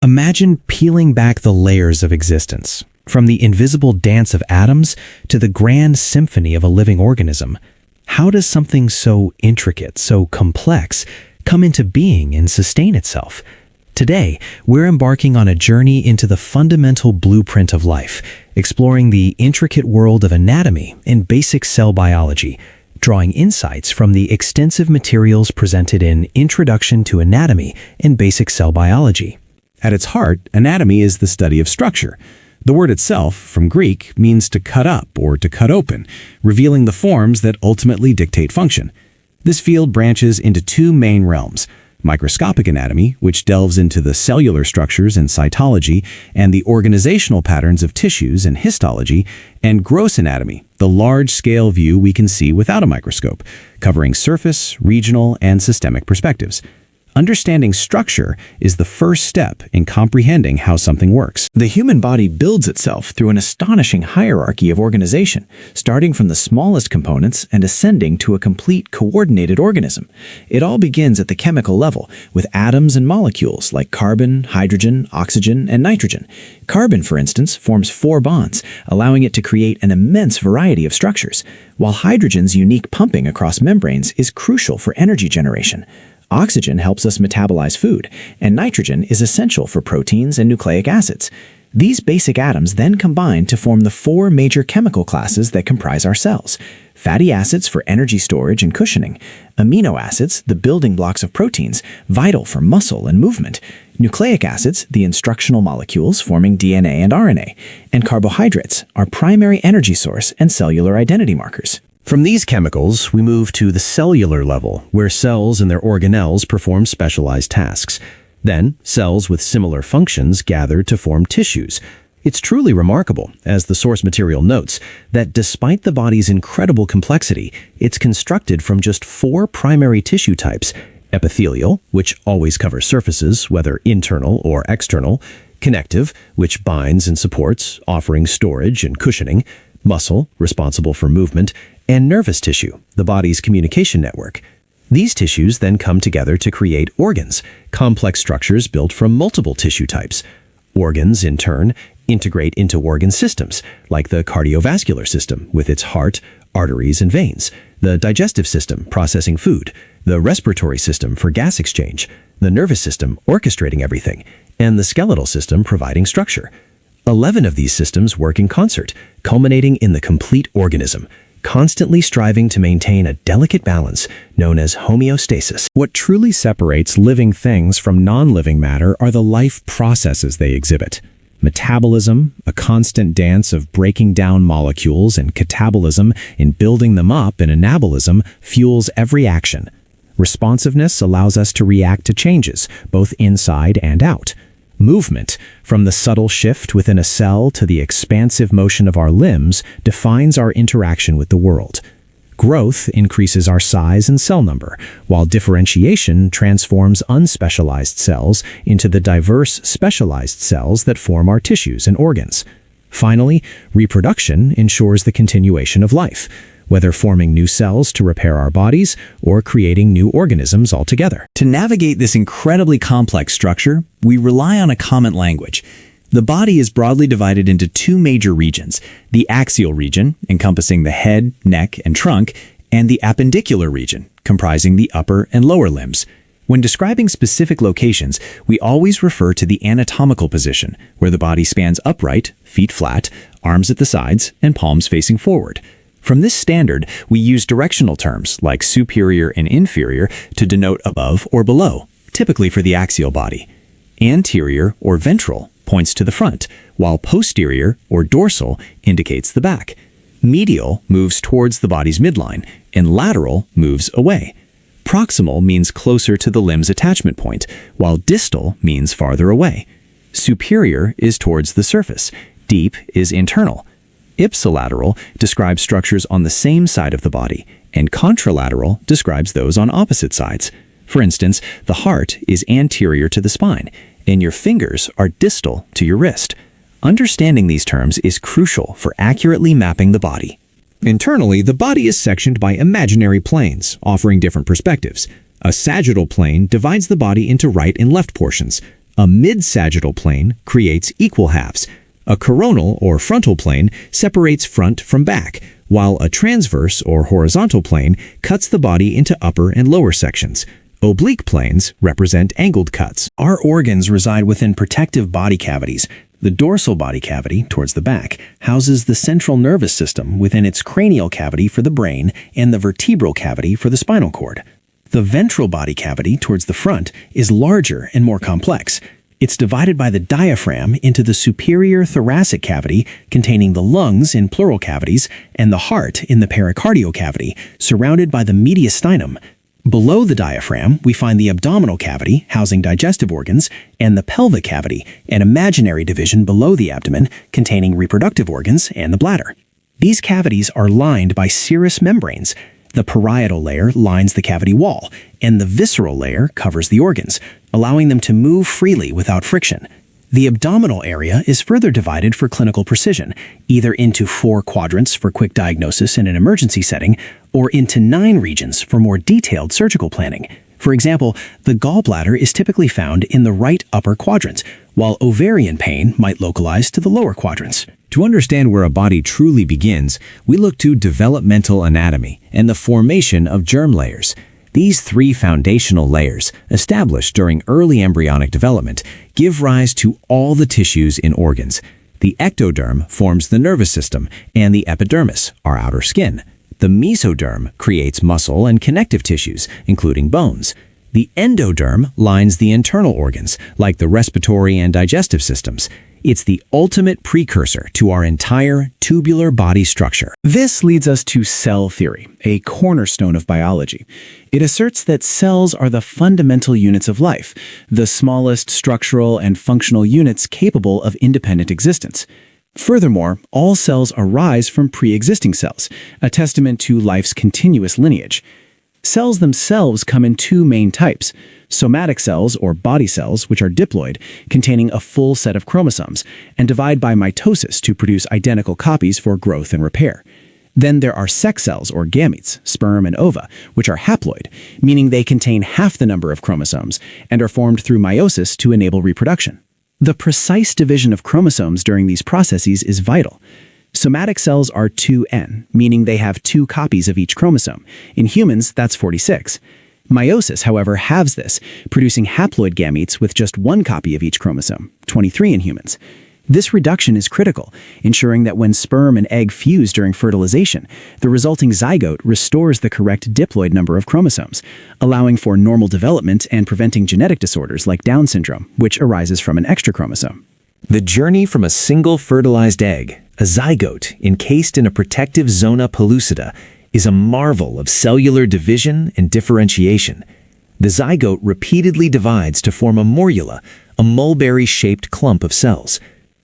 Imagine peeling back the layers of existence, from the invisible dance of atoms to the grand symphony of a living organism. How does something so intricate, so complex, come into being and sustain itself? Today, we're embarking on a journey into the fundamental blueprint of life, exploring the intricate world of anatomy and basic cell biology, drawing insights from the extensive materials presented in Introduction to Anatomy and Basic Cell Biology. At its heart, anatomy is the study of structure. The word itself, from Greek, means to cut up or to cut open, revealing the forms that ultimately dictate function. This field branches into two main realms: microscopic anatomy, which delves into the cellular structures and cytology and the organizational patterns of tissues and histology, and gross anatomy, the large-scale view we can see without a microscope, covering surface, regional, and systemic perspectives. Understanding structure is the first step in comprehending how something works. The human body builds itself through an astonishing hierarchy of organization, starting from the smallest components and ascending to a complete coordinated organism. It all begins at the chemical level, with atoms and molecules like carbon, hydrogen, oxygen, and nitrogen. Carbon, for instance, forms 4 bonds, allowing it to create an immense variety of structures, while hydrogen's unique pumping across membranes is crucial for energy generation. Oxygen helps us metabolize food, and nitrogen is essential for proteins and nucleic acids. These basic atoms then combine to form the 4 major chemical classes that comprise our cells: fatty acids for energy storage and cushioning, amino acids, the building blocks of proteins, vital for muscle and movement, nucleic acids, the instructional molecules forming DNA and RNA, and carbohydrates, our primary energy source and cellular identity markers. From these chemicals, we move to the cellular level, where cells and their organelles perform specialized tasks. Then, cells with similar functions gather to form tissues. It's truly remarkable, as the source material notes, that despite the body's incredible complexity, it's constructed from just 4 primary tissue types: epithelial, which always covers surfaces, whether internal or external; connective, which binds and supports, offering storage and cushioning; muscle, responsible for movement; and nervous tissue, the body's communication network. These tissues then come together to create organs, complex structures built from multiple tissue types. Organs, in turn, integrate into organ systems, like the cardiovascular system with its heart, arteries, and veins, the digestive system processing food, the respiratory system for gas exchange, the nervous system orchestrating everything, and the skeletal system providing structure. 11 of these systems work in concert, culminating in the complete organism, constantly striving to maintain a delicate balance known as homeostasis. What truly separates living things from non-living matter are the life processes they exhibit. Metabolism, a constant dance of breaking down molecules, and catabolism, in building them up, and anabolism, fuels every action. Responsiveness allows us to react to changes, both inside and out. Movement, from the subtle shift within a cell to the expansive motion of our limbs, defines our interaction with the world. Growth increases our size and cell number, while differentiation transforms unspecialized cells into the diverse specialized cells that form our tissues and organs. Finally, reproduction ensures the continuation of life, whether forming new cells to repair our bodies or creating new organisms altogether. To navigate this incredibly complex structure, we rely on a common language. The body is broadly divided into 2 major regions: the axial region, encompassing the head, neck, and trunk, and the appendicular region, comprising the upper and lower limbs. When describing specific locations, we always refer to the anatomical position, where the body spans upright, feet flat, arms at the sides, and palms facing forward. From this standard, we use directional terms like superior and inferior to denote above or below, typically for the axial body. Anterior or ventral points to the front, while posterior or dorsal indicates the back. Medial moves towards the body's midline, and lateral moves away. Proximal means closer to the limb's attachment point, while distal means farther away. Superior is towards the surface, deep is internal. Ipsilateral describes structures on the same side of the body, and contralateral describes those on opposite sides. For instance, the heart is anterior to the spine, and your fingers are distal to your wrist. Understanding these terms is crucial for accurately mapping the body. Internally, the body is sectioned by imaginary planes, offering different perspectives. A sagittal plane divides the body into right and left portions. A mid-sagittal plane creates equal halves. A coronal or frontal plane separates front from back, while a transverse or horizontal plane cuts the body into upper and lower sections. Oblique planes represent angled cuts. Our organs reside within protective body cavities. The dorsal body cavity, towards the back, houses the central nervous system within its cranial cavity for the brain and the vertebral cavity for the spinal cord. The ventral body cavity, towards the front, is larger and more complex. It's divided by the diaphragm into the superior thoracic cavity, containing the lungs in pleural cavities, and the heart in the pericardial cavity, surrounded by the mediastinum. Below the diaphragm, we find the abdominal cavity, housing digestive organs, and the pelvic cavity, an imaginary division below the abdomen, containing reproductive organs and the bladder. These cavities are lined by serous membranes. The parietal layer lines the cavity wall, and the visceral layer covers the organs, allowing them to move freely without friction. The abdominal area is further divided for clinical precision, either into 4 quadrants for quick diagnosis in an emergency setting, or into 9 regions for more detailed surgical planning. For example, the gallbladder is typically found in the right upper quadrant, while ovarian pain might localize to the lower quadrants. To understand where a body truly begins, we look to developmental anatomy and the formation of germ layers. These 3 foundational layers, established during early embryonic development, give rise to all the tissues in organs. The ectoderm forms the nervous system, and the epidermis, our outer skin. The mesoderm creates muscle and connective tissues, including bones. The endoderm lines the internal organs, like the respiratory and digestive systems. It's the ultimate precursor to our entire tubular body structure. This leads us to cell theory, a cornerstone of biology. It asserts that cells are the fundamental units of life, the smallest structural and functional units capable of independent existence. Furthermore, all cells arise from pre-existing cells, a testament to life's continuous lineage. Cells themselves come in 2 main types: somatic cells, or body cells, which are diploid, containing a full set of chromosomes, and divide by mitosis to produce identical copies for growth and repair. Then there are sex cells, or gametes, sperm and ova, which are haploid, meaning they contain half the number of chromosomes, and are formed through meiosis to enable reproduction. The precise division of chromosomes during these processes is vital. Somatic cells are 2N, meaning they have 2 copies of each chromosome. In humans, that's 46. Meiosis, however, halves this, producing haploid gametes with just 1 copy of each chromosome, 23 in humans. This reduction is critical, ensuring that when sperm and egg fuse during fertilization, the resulting zygote restores the correct diploid number of chromosomes, allowing for normal development and preventing genetic disorders like Down syndrome, which arises from an extra chromosome. The journey from a single fertilized egg, a zygote encased in a protective zona pellucida, is a marvel of cellular division and differentiation. The zygote repeatedly divides to form a morula, a mulberry-shaped clump of cells.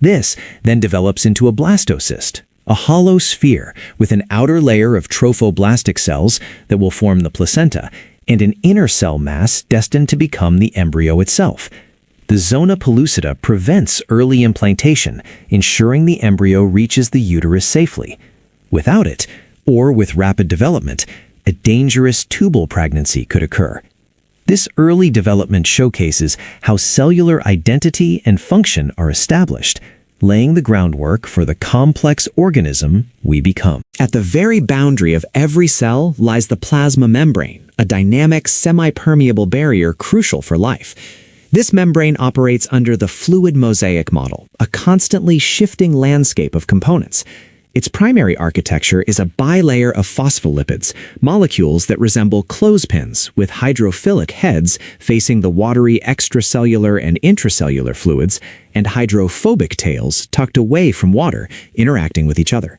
This then develops into a blastocyst, a hollow sphere with an outer layer of trophoblastic cells that will form the placenta, and an inner cell mass destined to become the embryo itself. The zona pellucida prevents early implantation, ensuring the embryo reaches the uterus safely. Without it, or with rapid development, a dangerous tubal pregnancy could occur. This early development showcases how cellular identity and function are established, laying the groundwork for the complex organism we become. At the very boundary of every cell lies the plasma membrane, a dynamic, semi-permeable barrier crucial for life. This membrane operates under the fluid mosaic model, a constantly shifting landscape of components. Its primary architecture is a bilayer of phospholipids, molecules that resemble clothespins with hydrophilic heads facing the watery extracellular and intracellular fluids, and hydrophobic tails tucked away from water, interacting with each other.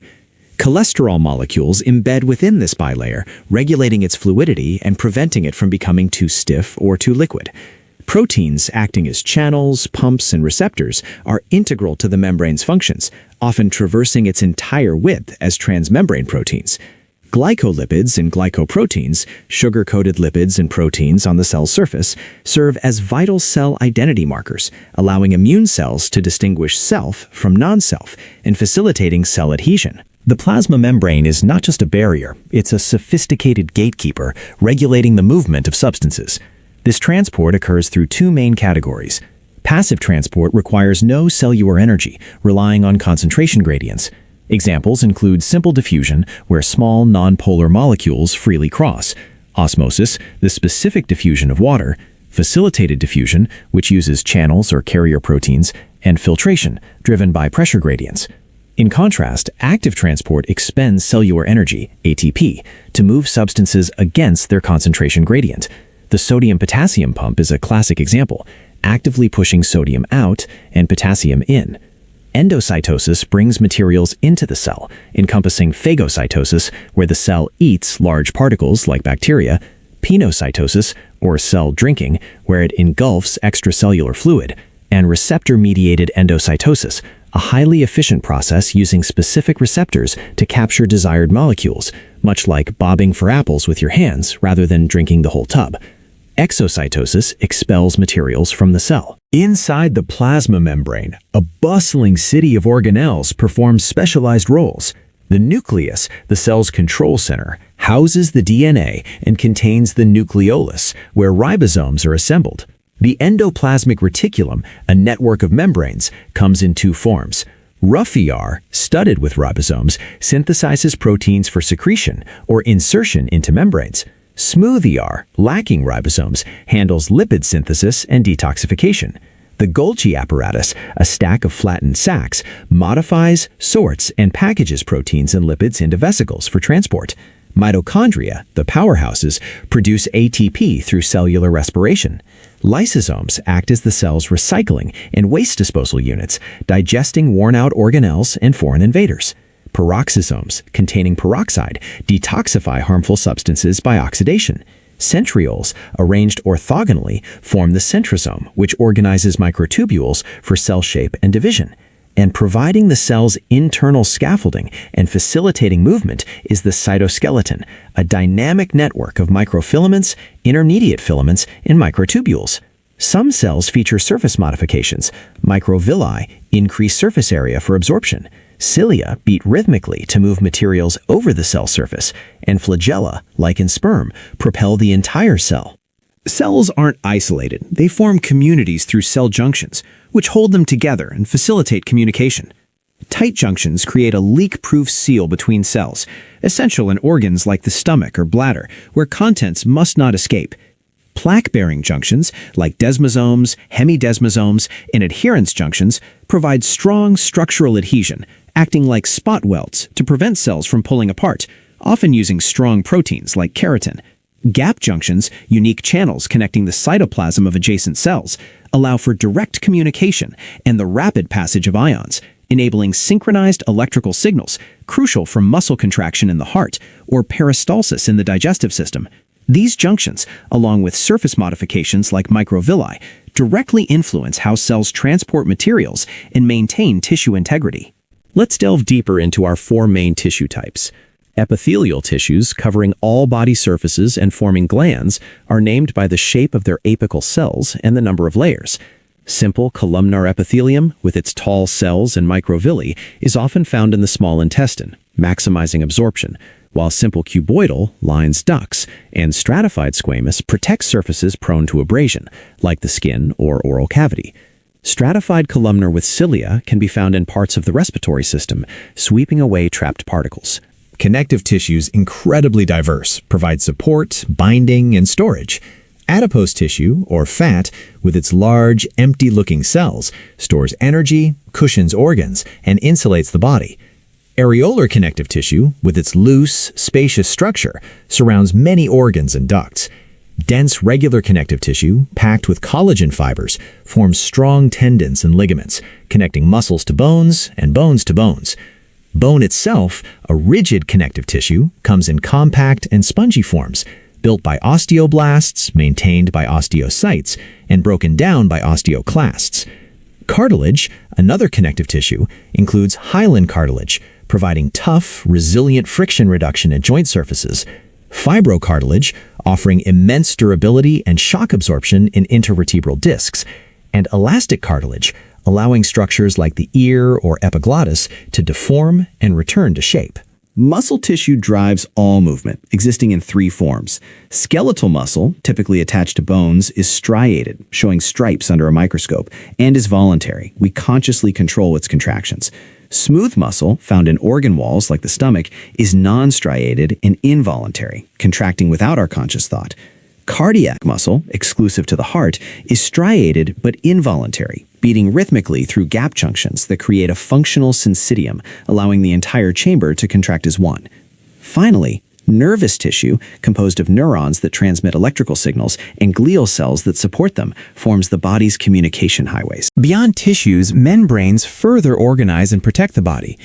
Cholesterol molecules embed within this bilayer, regulating its fluidity and preventing it from becoming too stiff or too liquid. Proteins acting as channels, pumps, and receptors are integral to the membrane's functions, often traversing its entire width as transmembrane proteins. Glycolipids and glycoproteins, sugar-coated lipids and proteins on the cell's surface, serve as vital cell identity markers, allowing immune cells to distinguish self from non-self and facilitating cell adhesion. The plasma membrane is not just a barrier, it's a sophisticated gatekeeper regulating the movement of substances. This transport occurs through 2 main categories: Passive transport requires no cellular energy, relying on concentration gradients. Examples include simple diffusion, where small nonpolar molecules freely cross; osmosis, the specific diffusion of water; facilitated diffusion, which uses channels or carrier proteins; and filtration, driven by pressure gradients. In contrast, active transport expends cellular energy, ATP, to move substances against their concentration gradient. The sodium-potassium pump is a classic example, actively pushing sodium out and potassium in. Endocytosis brings materials into the cell, encompassing phagocytosis, where the cell eats large particles like bacteria; penocytosis, or cell drinking, where it engulfs extracellular fluid; and receptor-mediated endocytosis, a highly efficient process using specific receptors to capture desired molecules, much like bobbing for apples with your hands rather than drinking the whole tub. Exocytosis expels materials from the cell. Inside the plasma membrane, a bustling city of organelles performs specialized roles. The nucleus, the cell's control center, houses the DNA and contains the nucleolus, where ribosomes are assembled. The endoplasmic reticulum, a network of membranes, comes in two forms. Rough ER, studded with ribosomes, synthesizes proteins for secretion or insertion into membranes. Smooth ER, lacking ribosomes, handles lipid synthesis and detoxification. The Golgi apparatus, a stack of flattened sacs, modifies, sorts, and packages proteins and lipids into vesicles for transport. Mitochondria, the powerhouses, produce ATP through cellular respiration. Lysosomes act as the cell's recycling and waste disposal units, digesting worn-out organelles and foreign invaders. Peroxisomes, containing peroxide, detoxify harmful substances by oxidation. Centrioles, arranged orthogonally, form the centrosome, which organizes microtubules for cell shape and division. And providing the cell's internal scaffolding and facilitating movement is the cytoskeleton, a dynamic network of microfilaments, intermediate filaments, and microtubules. Some cells feature surface modifications. Microvilli increase surface area for absorption. Cilia beat rhythmically to move materials over the cell surface, and flagella, like in sperm, propel the entire cell. Cells aren't isolated. They form communities through cell junctions, which hold them together and facilitate communication. Tight junctions create a leak-proof seal between cells, essential in organs like the stomach or bladder, where contents must not escape. Plaque-bearing junctions, like desmosomes, hemidesmosomes, and adherence junctions, provide strong structural adhesion, acting like spot welds to prevent cells from pulling apart, often using strong proteins like keratin. Gap junctions, unique channels connecting the cytoplasm of adjacent cells, allow for direct communication and the rapid passage of ions, enabling synchronized electrical signals, crucial for muscle contraction in the heart or peristalsis in the digestive system. These junctions, along with surface modifications like microvilli, directly influence how cells transport materials and maintain tissue integrity. Let's delve deeper into our four main tissue types. Epithelial tissues, covering all body surfaces and forming glands, are named by the shape of their apical cells and the number of layers. Simple columnar epithelium, with its tall cells and microvilli, is often found in the small intestine, maximizing absorption, while simple cuboidal lines ducts, and stratified squamous protects surfaces prone to abrasion, like the skin or oral cavity. Stratified columnar with cilia can be found in parts of the respiratory system, sweeping away trapped particles. Connective tissues, incredibly diverse, provide support, binding, and storage. Adipose tissue, or fat, with its large, empty-looking cells, stores energy, cushions organs, and insulates the body. Areolar connective tissue, with its loose, spacious structure, surrounds many organs and ducts. Dense regular connective tissue, packed with collagen fibers, forms strong tendons and ligaments, connecting muscles to bones and bones to bones. Bone itself, a rigid connective tissue, comes in compact and spongy forms, built by osteoblasts, maintained by osteocytes, and broken down by osteoclasts. Cartilage, another connective tissue, includes hyaline cartilage, providing tough, resilient friction reduction at joint surfaces. Fibrocartilage, offering immense durability and shock absorption in intervertebral discs. And elastic cartilage, allowing structures like the ear or epiglottis to deform and return to shape. Muscle tissue drives all movement, existing in three forms. Skeletal muscle, typically attached to bones, is striated, showing stripes under a microscope, and is voluntary. We consciously control its contractions. Smooth muscle, found in organ walls like the stomach, is non-striated and involuntary, contracting without our conscious thought. Cardiac muscle, exclusive to the heart, is striated but involuntary, beating rhythmically through gap junctions that create a functional syncytium, allowing the entire chamber to contract as one. Finally, nervous tissue, composed of neurons that transmit electrical signals and glial cells that support them, forms the body's communication highways. Beyond tissues, membranes further organize and protect the body.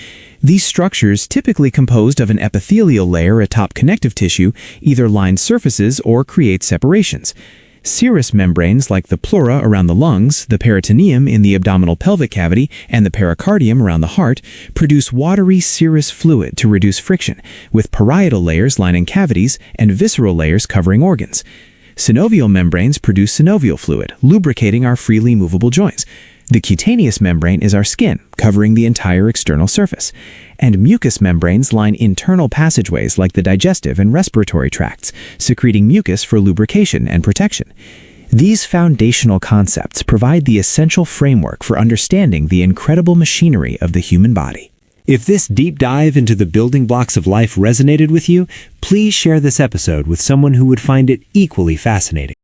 These structures, typically composed of an epithelial layer atop connective tissue, either line surfaces or create separations. Serous membranes like the pleura around the lungs, the peritoneum in the abdominal pelvic cavity, and the pericardium around the heart produce watery serous fluid to reduce friction, with parietal layers lining cavities and visceral layers covering organs. Synovial membranes produce synovial fluid, lubricating our freely movable joints. The cutaneous membrane is our skin, covering the entire external surface. And mucous membranes line internal passageways like the digestive and respiratory tracts, secreting mucus for lubrication and protection. These foundational concepts provide the essential framework for understanding the incredible machinery of the human body. If this deep dive into the building blocks of life resonated with you, please share this episode with someone who would find it equally fascinating.